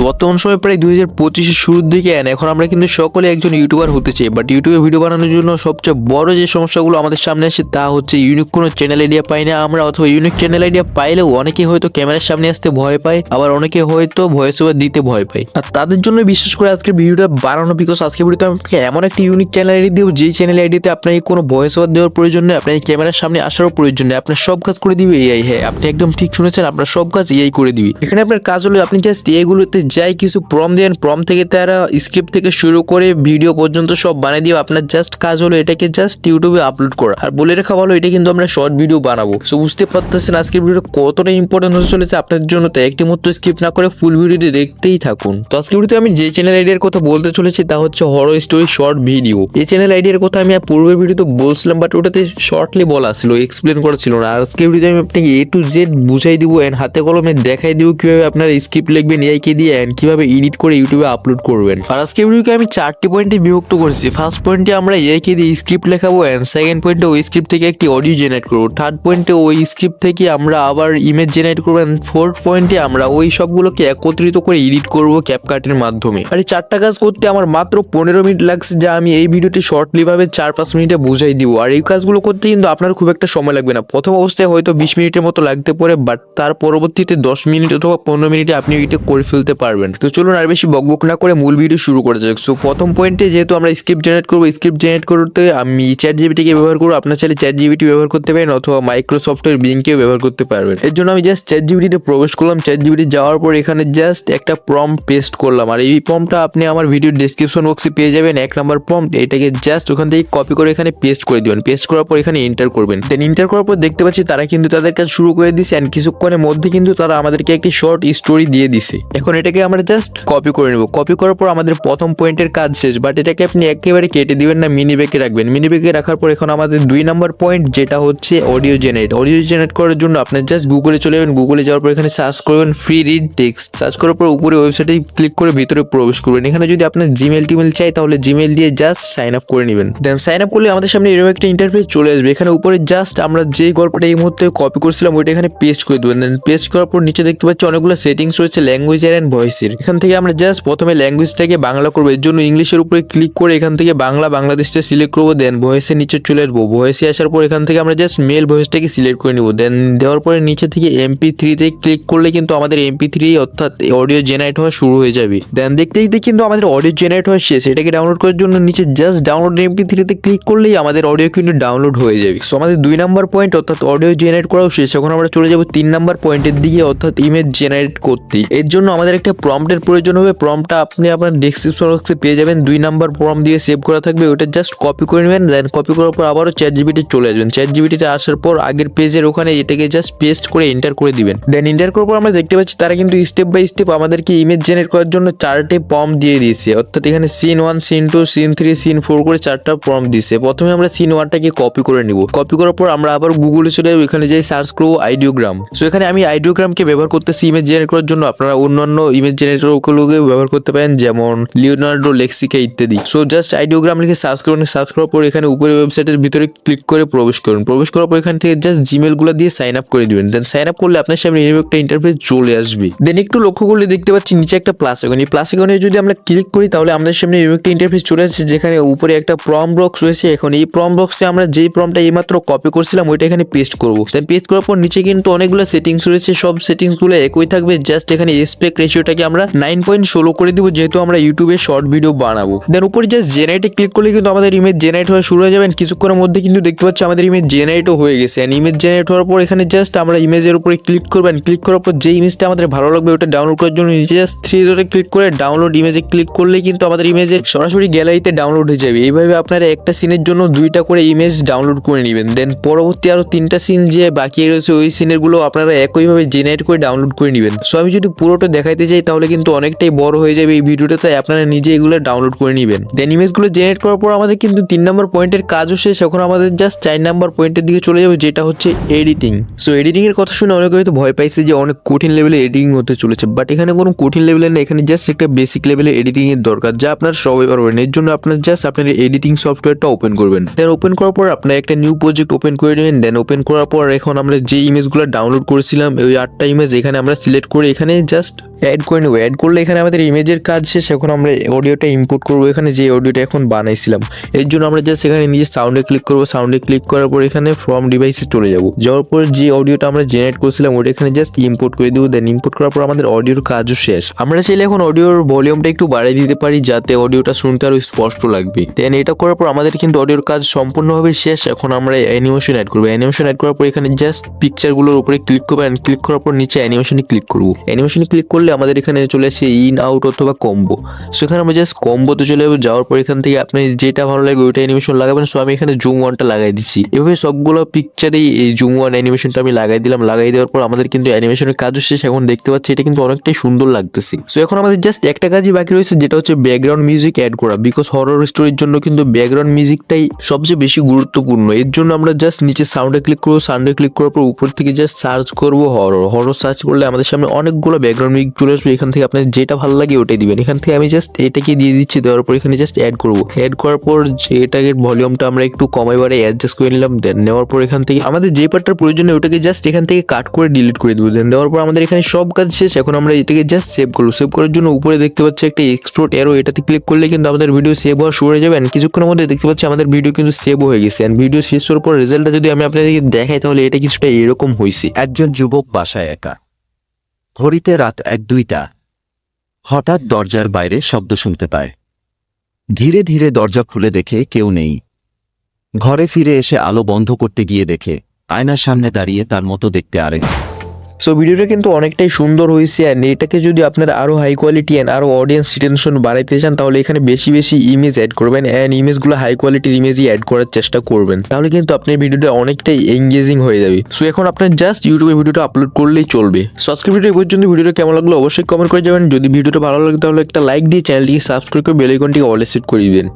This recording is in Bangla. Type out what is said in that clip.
বর্তমান সময় প্রায় 2025-এর শুরুর দিকে এখন আমরা কিন্তু সকলে একজন ইউটিউবার হতে চাই, বাট ইউটিউবে ভিডিও বানানোর জন্য সবচেয়ে বড় যে সমস্যাগুলো আমাদের সামনে আসে তা হচ্ছে ইউনিক কোনো চ্যানেল আইডিয়া পাই না আমরা, অথবা ইউনিক চ্যানেল আইডিয়া পাইলেও অনেকে হয়তো ক্যামেরার সামনে আসতে ভয় পায়, আবার অনেকে হয়তো ভয়েস ওভার দিতে ভয় পায়। আর তাদের জন্য বিশেষ করে আজকের ভিডিওটা বানানো, বিকজ আজকের ভিডিওতে আপনাকে এমন একটা ইউনিক চ্যানেল আইডি দেবো যেই চ্যানেল আইডিতে আপনাকে কোনো ভয়েস ওভার দেওয়ার প্রয়োজন নেই, আপনার ক্যামেরার সামনে আসারও প্রয়োজন নেই, আপনার সব কাজ করে দিবে এআই। হ্যাঁ, আপনি একদম ঠিক শুনেছেন, আপনার সব কাজ এআই করে দিবে। এখানে আপনার কাজ হলো আপনি জাস্ট এগুলোতে যাই কিছু প্রম্পট দেন, প্রম্পট থেকে তারা স্ক্রিপ্ট থেকে শুরু করে ভিডিও পর্যন্ত সব বানিয়ে দিও। আপনার জাস্ট কাজ হলো এটাকে জাস্ট ইউটিউবে আপলোড করা। আর বলে রাখা ভালো, এটা কিন্তু আমরা শর্ট ভিডিও বানাবো। সো বুঝতে পারতেছেন আজকের ভিডিওটা কতটা ইম্পর্টেন্ট হতে চলেছে আপনার জন্য। তো একটি মতো স্কিপ না করে ফুল ভিডিওটি দেখতেই থাকুন। তো আজকের ভিডিওতে আমি যে চ্যানেল আইডিয়ার কথা বলতে চলেছি তা হচ্ছে হরর স্টোরি শর্ট ভিডিও। এই চ্যানেল আইডিয়ার কথা আমি পূর্বের ভিডিওতে বলছিলাম, বাট ওটাতে শর্টলি বলা ছিল, এক্সপ্লেন করা ছিল না। আর আজকের ভিডিওতে আমি আপনাকে A to Z বুঝাই দিব এন্ড হাতে কলমে দেখাই দিব কিভাবে আপনারা স্ক্রিপ্ট লিখবেন এআইকে দিয়ে এন্ড কিভাবে এডিট করে ইউটিউবে আপলোড করবেন। আর আজকের ভিডিওকে আমি 4টি পয়েন্টে বিভক্ত করেছি। ফার্স্ট পয়েন্টে আমরা এআইকে দিয়ে স্ক্রিপ্ট লেখাবো এন্ড সেকেন্ড পয়েন্টে ওই স্ক্রিপ্ট থেকে একটি অডিও জেনারেট করবো। থার্ড পয়েন্টে ওই স্ক্রিপ্ট থেকে আমরা আবার ইমেজ জেনারেট করবো এন্ড ফোর্থ পয়েন্টে আমরা ওই সবগুলোকে একত্রিত করে এডিট করবো ক্যাপকাটের মাধ্যমে। আর এই 4টা কাজ করতে আমার মাত্র 15 মিনিট লাগছে, যা আমি এই ভিডিওটি শর্টলি ভাবে 4-5 মিনিটে বুঝাই দিব। আর এই কাজগুলো করতে কিন্তু আপনার খুব একটা সময় লাগবে না। প্রথম অবস্থায় হয়তো 20 মিনিটের মতো লাগতে পারে, বাট তার পরবর্তীতে 10 মিনিট অথবা 15 মিনিটে আপনি এটা করে ফেলতে পারবেন। তো চলুন আর বেশি বকবক না করে মূল ভিডিও শুরু করা যাক। সো প্রথম পয়েন্টে যেহেতু আমরা স্ক্রিপ্ট জেনারেট করবো, স্ক্রিপ্ট জেনারেট করতে আমি চ্যাটজিপিটিকে ব্যবহার করবো। আপনার চাইলে চ্যাটজিপিটি ব্যবহার করতে পারেন অথবা মাইক্রোসফটের বিংকেও ব্যবহার করতে পারবেন। এর জন্য আমি জাস্ট চ্যাটজিপিটিতে প্রবেশ করলাম। চ্যাটজিপিটি যাওয়ার পর এখানে জাস্ট একটা প্রম্পট পেস্ট করলাম। আর এই প্রম্পটটা আপনি আমার ভিডিওর ডেসক্রিপশন বক্সে পেয়ে যাবেন। 1 নাম্বার প্রম্পট, এটাকে জাস্ট ওখান থেকে কপি করে এখানে পেস্ট করে দিবেন। পেস্ট করার পর এখানে এন্টার করবেন। দেন এন্টার করার পর দেখতে পাচ্ছি তারা কিন্তু তাদের কাজ শুরু করে দিয়েছে এন্ড কিছুক্ষণের মধ্যে কিন্তু তারা আমাদেরকে একটি শর্ট স্টোরি দিয়ে দিছে। এখন এটাকে আমরা জাস্ট কপি করে নেব। কপি করার পর আমাদের প্রথম পয়েন্টের কাজ শেষ, বাট এটাকে আপনি একেবারে কেটে দিবেন না, মিনি ব্যাগে রাখবেন। মিনি ব্যাগে রাখার পর এখন আমাদের 2 নাম্বার পয়েন্ট, যেটা হচ্ছে অডিও জেনারেট। অডিও জেনারেট করার জন্য আপনি জাস্ট গুগলে চলে যাবেন। গুগলে যাওয়ার পর এখানে সার্চ করবেন ফ্রি রিড টেক্সট। সার্চ করার পর উপরে ওয়েবসাইটে ক্লিক করে ভিতরে প্রবেশ করবেন। এখানে যদি আপনার জিমেল টিমেল চাই তাহলে জিমেল দিয়ে জাস্ট সাইন আপ করে নেবেন। দেন সাইন আপ করলে আমাদের সামনে এরকম একটা ইন্টারফেস চলে আসবে। এখানে উপরে জাস্ট আমরা যে গল্পটা এই মুহূর্তে কপি করছিলাম ওইটা এখানে পেস্ট করে দেবেন। দেন পেস্ট করার পর নিচে দেখতে পাচ্ছি অনেকগুলো সেটিংস রয়েছে ল্যাঙ্গুয়েজ এন্ড ভয়েসের। এখান থেকে আমরা জাস্ট প্রথমে ল্যাঙ্গুয়েজটাকে বাংলা করবো। এর জন্য ইংলিশের উপরে ক্লিক করে এখান থেকে বাংলাদেশটা সিলেক্ট করবো। দেন ভয়েসের নিচে চলে আসবো। ভয়েসে আসার পর এখান থেকে আমরা জাস্ট মেল ভয়েসটাকে সিলেক্ট করে নিব। দেন দেওয়ার পরে নিচে থেকে MP3 তে ক্লিক করলে কিন্তু আমাদের MP3 অর্থাৎ অডিও জেনারেট হওয়া শুরু হয়ে যাবে। দেন দেখতে দেখতে কিন্তু আমাদের অডিও জেনারেট হওয়া শেষ। এটাকে ডাউনলোড করার জন্য নিচে জাস্ট ডাউনলোড MP3 তে ক্লিক করলেই আমাদের অডিও কিন্তু ডাউনলোড হয়ে যাবে। সো আমাদের 2 নাম্বার পয়েন্ট অর্থাৎ অডিও জেনারেট করাও শেষ। এখন আমরা চলে যাব 3 নাম্বার পয়েন্টের দিকে অর্থাৎ ইমেজ জেনারেট করতে। এর জন্য আমাদের একটা প্রম্পটের প্রয়োজন হবে। প্রম্পটটা আপনি আপনার ডেসক্রিপশন বক্সে পেয়ে যাবেন। 2 নাম্বার প্রম্পট দিয়ে সেভ করা থাকবে, ওটা জাস্ট কপি করে নেবেন। দেন কপি করার পর আবারও চ্যাটজিপিটি চলে আসবেন। চ্যাটজিপিটিতে আসার পর আগের পেজের ওখানে এটাকে জাস্ট পেস্ট করে এন্টার করে দিবেন। দেন এন্টার করার পর আমরা দেখতে পাচ্ছি তারা কিন্তু স্টেপ বাই স্টেপ আমাদেরকে ইমেজ জেনারেট করার জন্য 4টে প্রম্পট দিয়ে দিয়েছে। অর্থাৎ এখানে সিন 1, সিন 2, সিন 3, সিন 4 করে 4টা প্রম্পট দিয়েছে। প্রথমে আমরা সিন 1টাকে কপি করে নিব। কপি করার পর আমরা আবার গুগলে চলে যাব। এখানে যাই সার্চ করব আইডিওগ্রাম। সো এখানে আমি আইডিওগ্রামকে ব্যবহার করতেছি ইমেজ জেনারেট করার জন্য। আপনারা অন্যান্য ইমেজ জেনারেটরগুলোকে ব্যবহার করতে পারেন, যেমন লিওনার্ডো, লেক্সিকা ইত্যাদি। সো জাস্ট আইডিওগ্রাম লিখে সার্চ করুন। সার্চ করার পর এখানে উপরে ওয়েবসাইটের ভিতরে ক্লিক করে প্রবেশ করুন। প্রবেশ করার পর এখান থেকে জাস্ট জিমেল গুলো দিয়ে সাইন আপ করে দিবেন। দেন সাইন আপ করলে আপনার সামনে এরকম একটা ইন্টারফেস চলে আসবে। দেন একটু লক্ষ্য করলে দেখতে পাচ্ছি নিচে একটা প্লাস আইকন। এই প্লাস আইকনে যদি আমরা ক্লিক করি তাহলে আমাদের সামনে এরকম একটা ইন্টারফেস চলে আসছে, যেখানে উপরে একটা প্রম্পট বক্স রয়েছে। এখন এই প্রম্পট বক্সে আমরা যেই প্রম্পটটা এইমাত্র কপি করছিলাম ওইটা এখানে পেস্ট করব। দেন পেস্ট করার পর নিচে কিন্তু অনেকগুলো সেটিংস রয়েছে, সব সেটিংস গুলো একই থাকবে। জাস্ট এখানে এসপেক্ট রেশিওটাকে আমরা 9.16 করে দিব, যেহেতু আমরা ইউটিউবে শর্ট ভিডিও বানাবো। দেন উপরে জাস্ট জেনারেটে ক্লিক করলে কিন্তু আমাদের ইমেজ জেনারেট হওয়া শুরু হয়ে যাবে। কিছুক্ষণের মধ্যে কিন্তু দেখতে পাচ্ছি আমাদের ইমেজ জেনারেটও হয়ে গেছে। এন্ড ইমেজ জেনারেট হওয়ার পর এখানে জাস্ট আমরা ইমেজের উপরে ক্লিক করবেন। ক্লিক করার পর যে ইমেজটা আমাদের ভালো লাগবে ওটা ডাউনলোড করার জন্য নিচে জাস্ট 3 ডটে ক্লিক করে ডাউনলোড ইমেজে ক্লিক করলে কিন্তু আমাদের ইমেজে সরাসরি গ্যালারিতে ডাউনলোড হয়ে যাবে। এইভাবে আপনারা একটা সিনের জন্য 2টা করে ইমেজ ডাউনলোড করে নেবেন। দেন পরবর্তী আরো 3টা সিন যে বাকি রয়েছে ওই সিনের গুলো আপনারা একইভাবে জেনারেট করে ডাউনলোড করে নেবেন। সো আমি যদি পুরোটা দেখাইতে যাই তাহলে কিন্তু অনেকটাই বড় হয়ে যাবে এই ভিডিওটা, তাই আপনারা নিজে এগুলো ডাউনলোড করে নেবেন। দেন ইমেজগুলো জেনারেট করার পর আমাদের কিন্তু 3 নাম্বার পয়েন্টের কাজও শেষ। এখন আমাদের জাস্ট 4 নাম্বার পয়েন্টের দিকে চলে যাবে, যেটা হচ্ছে এডিটিং। সো এডিটিং এর কথা শুনে অনেকে হয়তো ভয় পাইছে যে অনেক কঠিন লেভেলে এডিটিং হতে চলেছে, বাট এখানে কোনো কঠিন লেভেলে না। এখানে জাস্ট একটা বেসিক লেভেলে এডিটিং এর দরকার, যা আপনারা সবাই পারবেন। এর জন্য আপনার জাস্ট আপনার এডিটিং সফটওয়্যারটা ওপেন করবেন। দেন ওপেন করার পর আপনার একটা নিউ প্রজেক্ট ওপেন করে নেবেন। দেন ওপেন করার পর এখন আমরা যে ইমেজগুলো ডাউনলোড করেছিলাম ওই 8টা ইমেজ এখানে আমরা সিলেক্ট করে এখানে জাস্ট অ্যাড করে নেবো। অ্যাড করলে এখানে আমাদের ইমেজের কাজ শেষ। এখন আমরা অডিওটা ইম্পোর্ট করবো। এখানে যে অডিওটা এখন বানাইছিলাম এর জন্য আমরা জাস্ট এখানে নিজে সাউন্ডে ক্লিক করবো। সাউন্ডে ক্লিক করার পর এখানে ফ্রম ডিভাইসে চলে যাবো। যাওয়ার পর যে অডিওটা আমরা জেনারেট করছিলাম ওটা এখানে জাস্ট ইম্পোর্ট করে দেবো। দেন ইম্পোর্ট করার পর আমাদের অডিওর কাজও শেষ। আমরা চাইলে এখন অডিওর ভলিউমটা একটু বাড়িয়ে দিতে পারি যাতে অডিওটা শুনতে আরো স্পষ্ট লাগবে। দেন এটা করার পর আমাদের কিন্তু অডিওর কাজ সম্পূর্ণভাবে শেষ। এখন আমরা অ্যানিমেশন অ্যাড করবো। অ্যানিমেশন অ্যাড করার পর এখানে জাস্ট পিকচারগুলোর উপরে ক্লিক করবো। অ্যান্ড ক্লিক করার পর নিচে অ্যানিমেশনে ক্লিক করবো। অ্যানিমেশনে ক্লিক করলে আমাদের এখানে চলে আসে ইন আউট অথবা কম্বো। সো এখানে আমরা জাস্ট কম্বোতে চলে যাবো। যাওয়ার পর এখান থেকে আপনি যেটা ভালো লাগে ওইটা অ্যানিমেশন লাগাবেন। সো আমি এখানে জুম ওয়ানটা লাগাই দিচ্ছি। এভাবে সবগুলো পিকচারেই এই জুম ওয়ান অ্যানিমেশনটা আমি লাগাই দিলাম। লাগাই দেওয়ার পর আমাদের কিন্তু অ্যানিমেশনের কাজও শেষ। এখন দেখতে পাচ্ছি এটা কিন্তু অনেকটাই সুন্দর লাগতেছে। সো এখন আমাদের জাস্ট একটা কাজই বাকি রয়েছে যেটা হচ্ছে ব্যাকগ্রাউন্ড মিউজিক অ্যাড করা। বিকজ হরর স্টোরির জন্য কিন্তু ব্যাকগ্রাউন্ড মিউজিকটাই সবচেয়ে বেশি গুরুত্বপূর্ণ। এর জন্য আমরা জাস্ট নিচে সাউন্ডে ক্লিক করবো। সাউন্ডে ক্লিক করার পর উপর থেকে জাস্ট সার্চ করবো হরর সার্চ করলে আমাদের সামনে অনেকগুলো ব্যাকগ্রাউন্ড মিউজিক চলে আসবে। এখান থেকে আপনার যেটা ভালো লাগে ওটাই দিবেন। এখান থেকে আমি জাস্ট এটাকে দিয়ে দিচ্ছি। দেওয়ার পর এখানে জাস্ট অ্যাড করবো। অ্যাড করার পর এটাকে ভলিউমটা আমরা একটু কমাই বাড়ে অ্যাডজাস্ট করে নিলাম। দেন নেওয়ার পর এখান থেকে আমাদের যে পার্টটার প্রয়োজন নেই ওটাকে জাস্ট এখান থেকে কাট করে ডিলিট করে দেবো। দেন দেওয়ার পর আমাদের এখানে সব কাজ শেষ। এখন আমরা এটাকে জাস্ট সেভ করবো। সেভ করার জন্য উপরে দেখতে পাচ্ছি একটা এক্সপোর্ট অ্যারো, এটাতে ক্লিক করলে কিন্তু আমাদের ভিডিও সেভ হওয়া শুরু হয়ে যাবে। কিছুক্ষণের মধ্যে দেখতে পাচ্ছি আমাদের ভিডিও কিন্তু সেভ হয়ে গেছে। এন্ড ভিডিও শেষ হওয়ার পর রেজাল্টটা যদি আমি আপনাদেরকে দেখাই তাহলে এটা কিছুটা এরকম হয়েছে। একজন যুবক বাসায় একা। ঘড়িতে রাত 1-2টা। হঠাৎ দরজার বাইরে শব্দ শুনতে পায়। ধীরে ধীরে দরজা খুলে দেখে কেউ নেই। ঘরে ফিরে এসে আলো বন্ধ করতে গিয়ে দেখে আয়নার সামনে দাঁড়িয়ে তার মতো দেখতে আরেক। সো ভিডিওটা কিন্তু অনেকটাই সুন্দর হয়েছে। অ্যান্ড এটাকে যদি আপনারা আরও হাই কোয়ালিটি অ্যান্ড আরও অডিয়েন্স রিটেনশন বাড়াইতে চান তাহলে এখানে বেশি বেশি ইমেজ অ্যাড করবেন। অ্যান্ড ইমেজগুলো হাই কোয়ালিটির ইমেজই অ্যাড করার চেষ্টা করবেন। তাহলে কিন্তু আপনার ভিডিওটা অনেকটাই এঙ্গেজিং হয়ে যাবে। সো এখন আপনার জাস্ট ইউটিউবে ভিডিওটা আপলোড করলেই চলবে। সো আজকের ভিডিও এই পর্যন্ত। ভিডিওটা কেমন লাগলো অবশ্যই কমেন্ট করে যাবেন। যদি ভিডিওটা ভালো লাগে তাহলে একটা লাইক দিয়ে চ্যানেলটিকে সাবস্ক্রাইব করে বেল আইকনটিকে অলে সেট করে দিবেন।